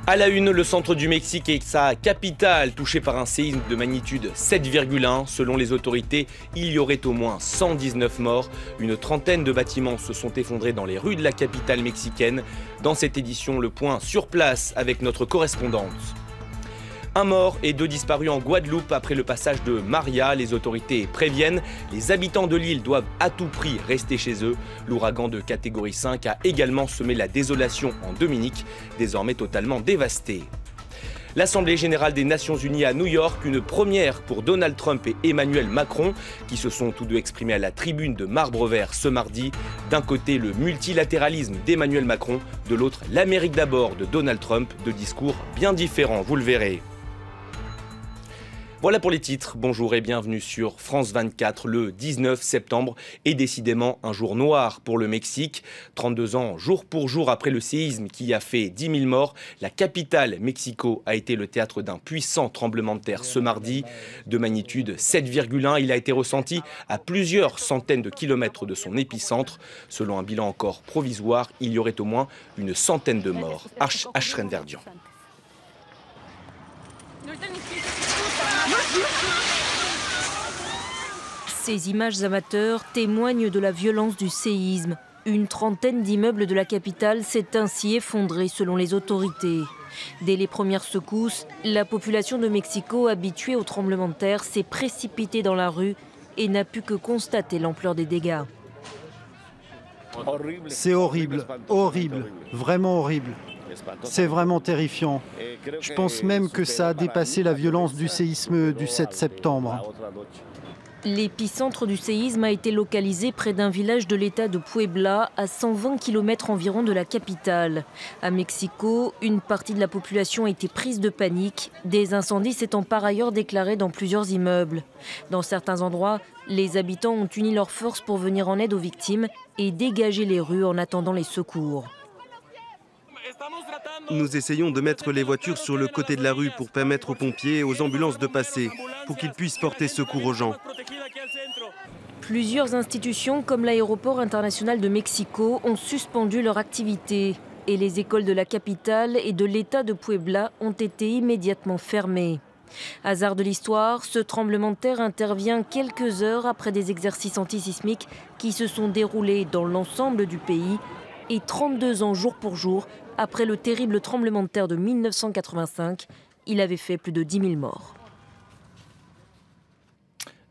À la une, le centre du Mexique et sa capitale touchée par un séisme de magnitude 7,1. Selon les autorités, il y aurait au moins 119 morts. Une trentaine de bâtiments se sont effondrés dans les rues de la capitale mexicaine. Dans cette édition, le point sur place avec notre correspondante. Un mort et 2 disparus en Guadeloupe après le passage de Maria. Les autorités préviennent, les habitants de l'île doivent à tout prix rester chez eux. L'ouragan de catégorie 5 a également semé la désolation en Dominique, désormais totalement dévastée. L'Assemblée générale des Nations unies à New York, une première pour Donald Trump et Emmanuel Macron, qui se sont tous deux exprimés à la tribune de Marbre Vert ce mardi. D'un côté, le multilatéralisme d'Emmanuel Macron, de l'autre, l'Amérique d'abord de Donald Trump, de discours bien différents, vous le verrez. Voilà pour les titres, bonjour et bienvenue sur France 24. Le 19 septembre est décidément un jour noir pour le Mexique. 32 ans, jour pour jour après le séisme qui a fait 10 000 morts, la capitale Mexico a été le théâtre d'un puissant tremblement de terre ce mardi. De magnitude 7,1, il a été ressenti à plusieurs centaines de kilomètres de son épicentre. Selon un bilan encore provisoire, il y aurait au moins une centaine de morts. Ashren Verdian. Ces images amateurs témoignent de la violence du séisme. Une trentaine d'immeubles de la capitale s'est ainsi effondrée selon les autorités. Dès les premières secousses, la population de Mexico, habituée aux tremblements de terre, s'est précipitée dans la rue et n'a pu que constater l'ampleur des dégâts. C'est horrible, horrible, vraiment horrible. C'est vraiment terrifiant. Je pense même que ça a dépassé la violence du séisme du 7 septembre. L'épicentre du séisme a été localisé près d'un village de l'État de Puebla, à 120 km environ de la capitale. À Mexico, une partie de la population a été prise de panique, des incendies s'étant par ailleurs déclarés dans plusieurs immeubles. Dans certains endroits, les habitants ont uni leurs forces pour venir en aide aux victimes et dégager les rues en attendant les secours. Nous essayons de mettre les voitures sur le côté de la rue pour permettre aux pompiers et aux ambulances de passer, pour qu'ils puissent porter secours aux gens. Plusieurs institutions comme l'aéroport international de Mexico ont suspendu leur activité et les écoles de la capitale et de l'État de Puebla ont été immédiatement fermées. Hasard de l'histoire, ce tremblement de terre intervient quelques heures après des exercices antisismiques qui se sont déroulés dans l'ensemble du pays et 32 ans jour pour jour après le terrible tremblement de terre de 1985. Il avait fait plus de 10 000 morts.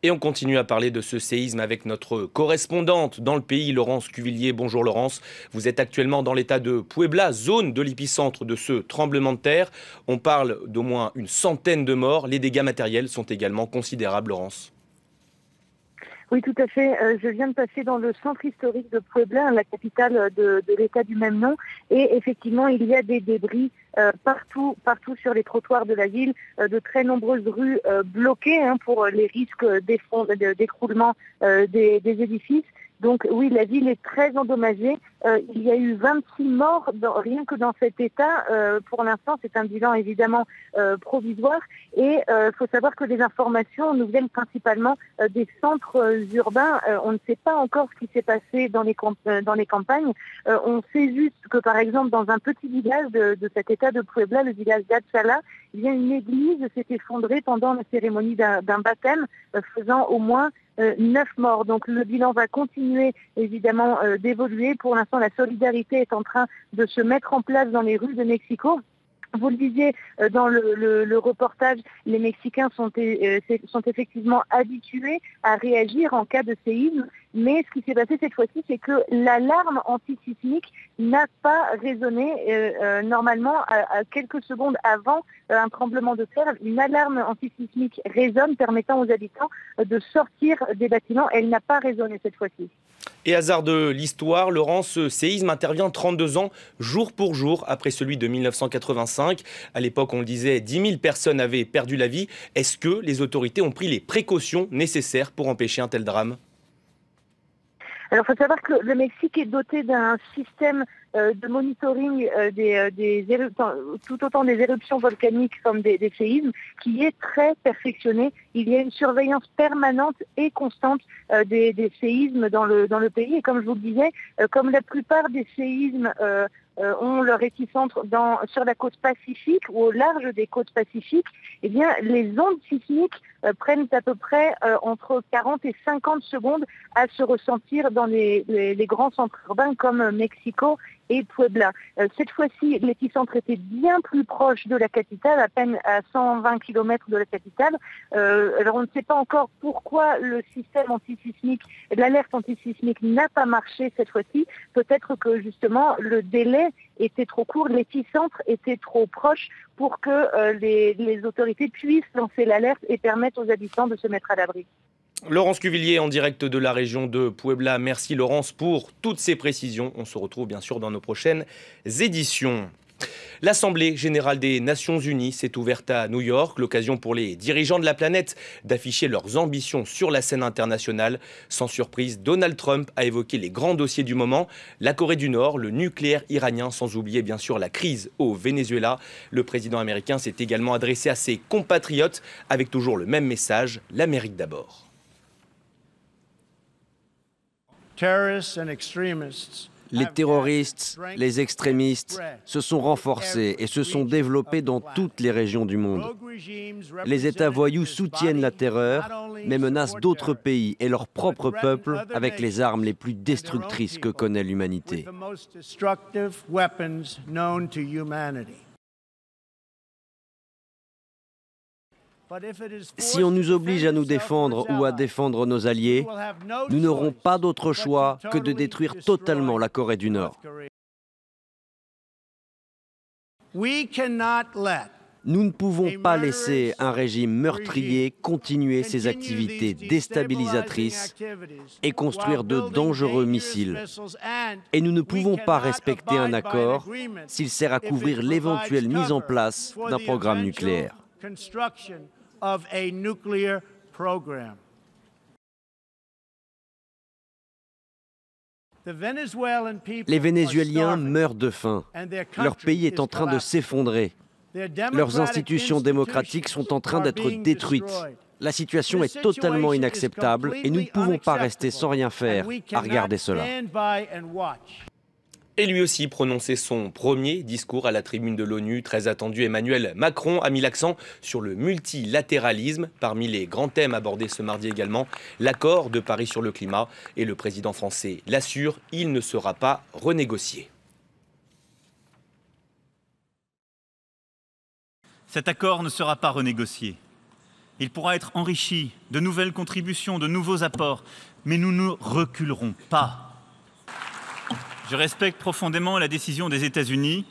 Et on continue à parler de ce séisme avec notre correspondante dans le pays, Laurence Cuvillier. Bonjour Laurence, vous êtes actuellement dans l'état de Puebla, zone de l'épicentre de ce tremblement de terre. On parle d'au moins une centaine de morts. Les dégâts matériels sont également considérables, Laurence. Oui, tout à fait. Je viens de passer dans le centre historique de Puebla, la capitale de l'État du même nom. Et effectivement, il y a des débris partout sur les trottoirs de la ville, de très nombreuses rues bloquées pour les risques d'écroulement des édifices. Donc oui, la ville est très endommagée. Il y a eu 26 morts rien que dans cet état. Pour l'instant, c'est un bilan évidemment provisoire. Et il faut savoir que les informations nous viennent principalement des centres urbains. On ne sait pas encore ce qui s'est passé dans les campagnes. On sait juste que par exemple dans un petit village de cet état de Puebla, le village d'Atchala, une église s'est effondrée pendant la cérémonie d'un baptême, faisant au moins 9 morts. Donc le bilan va continuer évidemment d'évoluer. Pour l'instant, la solidarité est en train de se mettre en place dans les rues de Mexico. Vous le disiez dans le reportage, les Mexicains sont effectivement habitués à réagir en cas de séisme, mais ce qui s'est passé cette fois-ci, c'est que l'alarme antisismique n'a pas résonné. Normalement, à quelques secondes avant un tremblement de terre, une alarme antisismique résonne, permettant aux habitants de sortir des bâtiments. Elle n'a pas résonné cette fois-ci. Et hasard de l'histoire, Laurent, ce séisme intervient 32 ans, jour pour jour, après celui de 1985. À l'époque, on le disait, 10 000 personnes avaient perdu la vie. Est-ce que les autorités ont pris les précautions nécessaires pour empêcher un tel drame ? Alors, il faut savoir que le Mexique est doté d'un système de monitoring tout autant des éruptions volcaniques comme des séismes, qui est très perfectionné. Il y a une surveillance permanente et constante des séismes dans le pays. Et comme je vous le disais, comme la plupart des séismes ont leur épicentre sur la côte Pacifique ou au large des côtes Pacifiques, eh bien, les ondes sismiques prennent à peu près entre 40 et 50 secondes à se ressentir dans les grands centres urbains comme Mexico et Puebla. Cette fois-ci, l'épicentre était bien plus proche de la capitale, à peine à 120 km de la capitale. Alors on ne sait pas encore pourquoi le système antisismique, l'alerte antisismique n'a pas marché cette fois-ci. Peut-être que justement le délai était trop court, l'épicentre était trop proche pour que les autorités puissent lancer l'alerte et permettre aux habitants de se mettre à l'abri. Laurence Cuvillier en direct de la région de Puebla. Merci Laurence pour toutes ces précisions. On se retrouve bien sûr dans nos prochaines éditions. L'Assemblée générale des Nations Unies s'est ouverte à New York, l'occasion pour les dirigeants de la planète d'afficher leurs ambitions sur la scène internationale. Sans surprise, Donald Trump a évoqué les grands dossiers du moment, la Corée du Nord, le nucléaire iranien, sans oublier bien sûr la crise au Venezuela. Le président américain s'est également adressé à ses compatriotes avec toujours le même message, l'Amérique d'abord. Les terroristes, les extrémistes se sont renforcés et se sont développés dans toutes les régions du monde. Les États voyous soutiennent la terreur, mais menacent d'autres pays et leur propre peuple avec les armes les plus destructrices que connaît l'humanité. Si on nous oblige à nous défendre ou à défendre nos alliés, nous n'aurons pas d'autre choix que de détruire totalement la Corée du Nord. Nous ne pouvons pas laisser un régime meurtrier continuer ses activités déstabilisatrices et construire de dangereux missiles. Et nous ne pouvons pas respecter un accord s'il sert à couvrir l'éventuelle mise en place d'un programme nucléaire. Les Vénézuéliens meurent de faim. Leur pays est en train de s'effondrer. Leurs institutions démocratiques sont en train d'être détruites. La situation est totalement inacceptable et nous ne pouvons pas rester sans rien faire à regarder cela. Et lui aussi prononçait son premier discours à la tribune de l'ONU, très attendu. Emmanuel Macron a mis l'accent sur le multilatéralisme. Parmi les grands thèmes abordés ce mardi également, l'accord de Paris sur le climat. Et le président français l'assure, il ne sera pas renégocié. Cet accord ne sera pas renégocié. Il pourra être enrichi de nouvelles contributions, de nouveaux apports, mais nous ne reculerons pas. Je respecte profondément la décision des États-Unis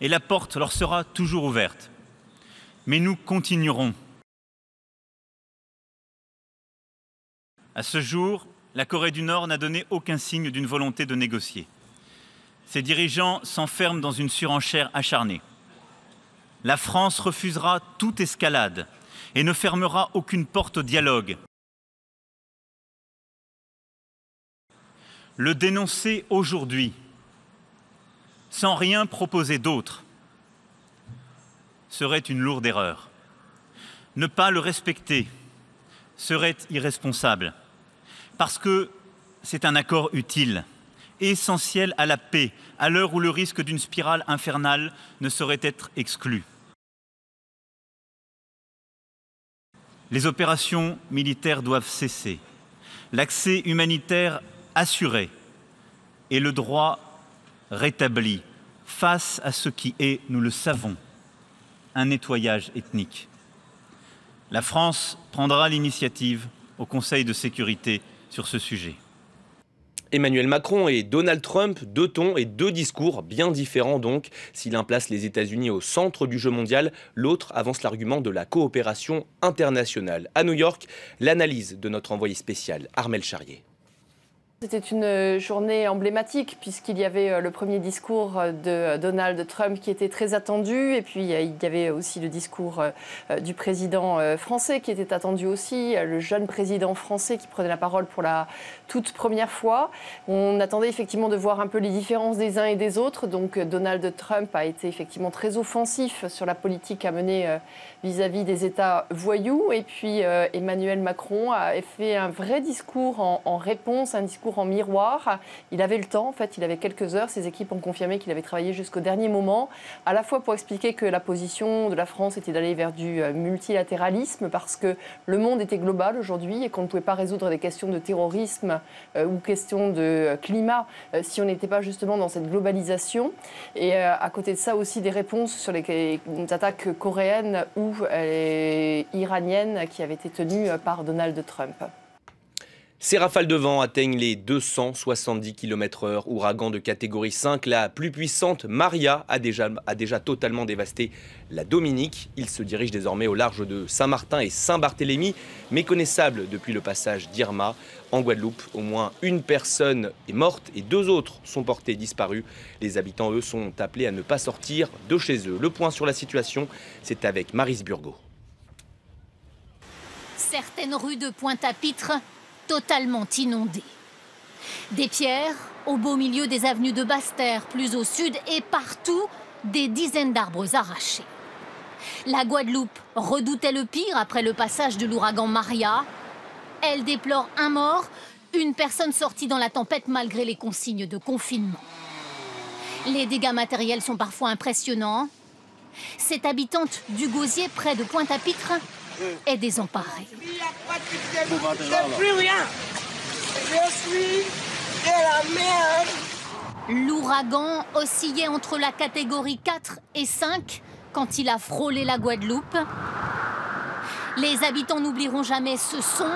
et la porte leur sera toujours ouverte. Mais nous continuerons. À ce jour, la Corée du Nord n'a donné aucun signe d'une volonté de négocier. Ses dirigeants s'enferment dans une surenchère acharnée. La France refusera toute escalade et ne fermera aucune porte au dialogue. Le dénoncer aujourd'hui, sans rien proposer d'autre, serait une lourde erreur. Ne pas le respecter serait irresponsable, parce que c'est un accord utile, essentiel à la paix, à l'heure où le risque d'une spirale infernale ne saurait être exclu. Les opérations militaires doivent cesser, l'accès humanitaire assuré et le droit rétabli face à ce qui est, nous le savons, un nettoyage ethnique. La France prendra l'initiative au Conseil de sécurité sur ce sujet. Emmanuel Macron et Donald Trump, deux tons et deux discours bien différents donc. Si l'un place les États-Unis au centre du jeu mondial, l'autre avance l'argument de la coopération internationale. À New York, l'analyse de notre envoyé spécial Armel Charrier. C'était une journée emblématique puisqu'il y avait le premier discours de Donald Trump qui était très attendu et puis il y avait aussi le discours du président français qui était attendu aussi, le jeune président français qui prenait la parole pour la toute première fois. On attendait effectivement de voir un peu les différences des uns et des autres. Donc Donald Trump a été effectivement très offensif sur la politique à mener vis-à-vis des États voyous et puis Emmanuel Macron a fait un vrai discours en réponse, un discours en miroir. Il avait le temps, en fait, il avait quelques heures. Ses équipes ont confirmé qu'il avait travaillé jusqu'au dernier moment, à la fois pour expliquer que la position de la France était d'aller vers du multilatéralisme parce que le monde était global aujourd'hui et qu'on ne pouvait pas résoudre des questions de terrorisme ou questions de climat si on n'était pas justement dans cette globalisation. Et à côté de ça aussi des réponses sur les attaques coréennes ou iraniennes qui avaient été tenues par Donald Trump. Ces rafales de vent atteignent les 270 km/h. Ouragan de catégorie 5, la plus puissante, Maria, a déjà totalement dévasté la Dominique. Il se dirige désormais au large de Saint-Martin et Saint-Barthélemy, méconnaissable depuis le passage d'Irma. En Guadeloupe, au moins une personne est morte et 2 autres sont portés disparus. Les habitants, eux, sont appelés à ne pas sortir de chez eux. Le point sur la situation, c'est avec Maryse Burgot. Certaines rues de Pointe-à-Pitre totalement inondées. Des pierres au beau milieu des avenues de Basse-Terre, plus au sud, et partout, des dizaines d'arbres arrachés. La Guadeloupe redoutait le pire après le passage de l'ouragan Maria. Elle déplore un mort, une personne sortie dans la tempête malgré les consignes de confinement. Les dégâts matériels sont parfois impressionnants. Cette habitante du Gosier, près de Pointe-à-Pitre, est désemparée. L'ouragan oscillait entre la catégorie 4 et 5 quand il a frôlé la Guadeloupe. Les habitants n'oublieront jamais ce son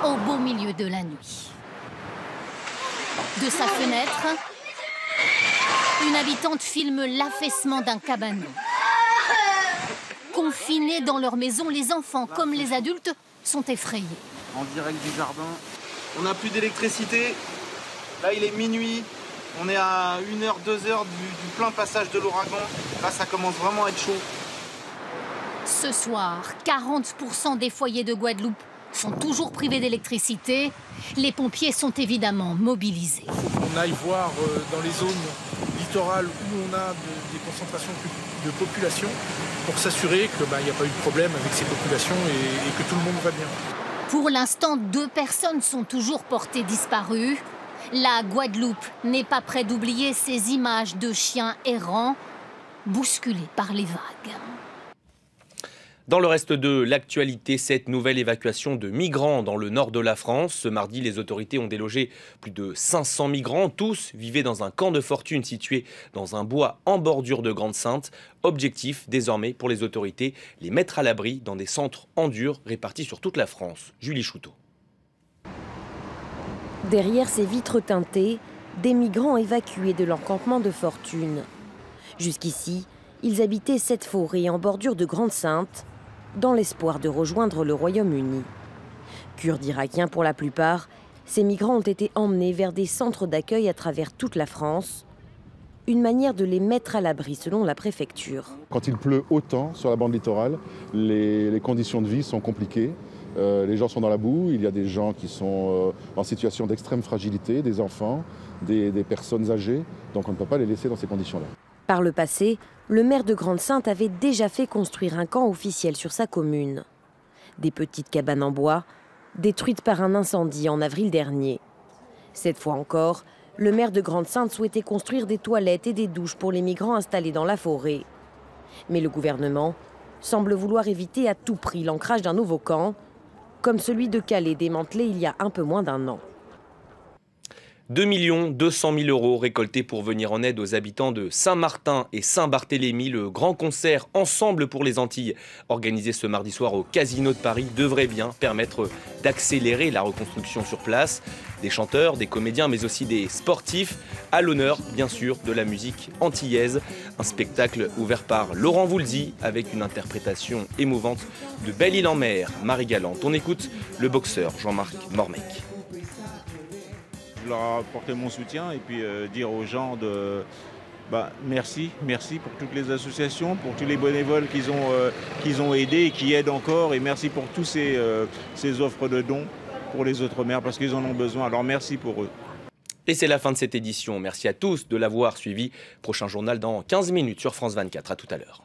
au beau milieu de la nuit. De sa fenêtre, une habitante filme l'affaissement d'un cabanon. Confinés dans leur maison, les enfants comme les adultes sont effrayés. En direct du jardin. On n'a plus d'électricité. Là, il est minuit. On est à 1h, 2h du plein passage de l'ouragan. Là, ça commence vraiment à être chaud. Ce soir, 40% des foyers de Guadeloupe sont toujours privés d'électricité. Les pompiers sont évidemment mobilisés. Il faut qu'on aille voir dans les zones littorales où on a des concentrations de population pour s'assurer qu'il n'y a pas eu de problème avec ces populations et que tout le monde va bien. Pour l'instant, 2 personnes sont toujours portées disparues. La Guadeloupe n'est pas près d'oublier ces images de chiens errants bousculés par les vagues. Dans le reste de l'actualité, cette nouvelle évacuation de migrants dans le nord de la France. Ce mardi, les autorités ont délogé plus de 500 migrants. Tous vivaient dans un camp de fortune situé dans un bois en bordure de Grande-Synthe. Objectif désormais pour les autorités, les mettre à l'abri dans des centres en dur répartis sur toute la France. Julie Chouteau. Derrière ces vitres teintées, des migrants évacués de leur campement de fortune. Jusqu'ici, ils habitaient cette forêt en bordure de Grande-Synthe, dans l'espoir de rejoindre le Royaume-Uni. Kurdes irakiens pour la plupart, ces migrants ont été emmenés vers des centres d'accueil à travers toute la France. Une manière de les mettre à l'abri selon la préfecture. Quand il pleut autant sur la bande littorale, les conditions de vie sont compliquées. Les gens sont dans la boue, il y a des gens qui sont en situation d'extrême fragilité, des enfants, des personnes âgées, donc on ne peut pas les laisser dans ces conditions-là. Par le passé, le maire de Grande-Synthe avait déjà fait construire un camp officiel sur sa commune. Des petites cabanes en bois, détruites par un incendie en avril dernier. Cette fois encore, le maire de Grande-Synthe souhaitait construire des toilettes et des douches pour les migrants installés dans la forêt. Mais le gouvernement semble vouloir éviter à tout prix l'ancrage d'un nouveau camp, comme celui de Calais démantelé il y a un peu moins d'1 an. 2 200 000 € récoltés pour venir en aide aux habitants de Saint-Martin et Saint-Barthélemy. Le grand concert Ensemble pour les Antilles, organisé ce mardi soir au Casino de Paris, devrait bien permettre d'accélérer la reconstruction sur place. Des chanteurs, des comédiens, mais aussi des sportifs, à l'honneur, bien sûr, de la musique antillaise. Un spectacle ouvert par Laurent Voulzy, avec une interprétation émouvante de Belle-Île-en-Mer, Marie Galante. On écoute le boxeur Jean-Marc Mormec. Je leur apporter mon soutien et puis dire aux gens de merci pour toutes les associations, pour tous les bénévoles qu'ils ont aidés et qui aident encore, et merci pour tous ces offres de dons pour les Outre-mer parce qu'ils en ont besoin. Alors merci pour eux. Et c'est la fin de cette édition. Merci à tous de l'avoir suivi. Prochain journal dans 15 minutes sur France 24. À tout à l'heure.